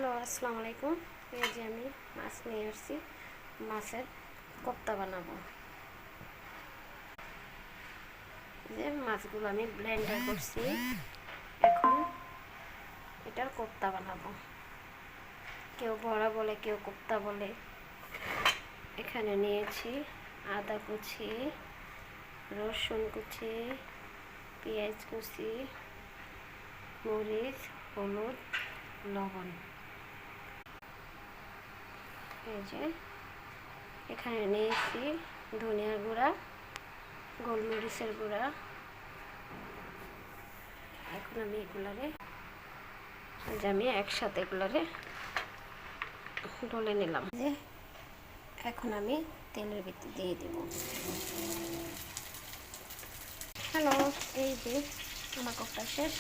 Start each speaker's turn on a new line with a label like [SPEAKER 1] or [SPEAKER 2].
[SPEAKER 1] Hello, আসসালামু আলাইকুম। এই যে আমি মাছ নিয়ে আসছি, মাছের কোপ্তা বানাবো। যে মাছগুলো আমি ব্লেন্ডার করছি, এখন এটার কোপ্তা বানাবো। কেউ বড়া বলে, কেউ কোপ্তা বলে। এখানে নিয়েছি আদা কুচি, রসুন কুচি, পেঁয়াজ কুচি, মরিচ, হলুদ, লবণ। এই যে এখানে নিয়েছি ধনিয়ার গুঁড়া, গোলমরিচের গুঁড়া। এখন আমি আমি একসাথে এগুলারে ডলে নিলাম। যে এখন আমি তেলের ভিতর দিয়ে দেব। হ্যালো, এই যে আমার কোপ্তা শেষ।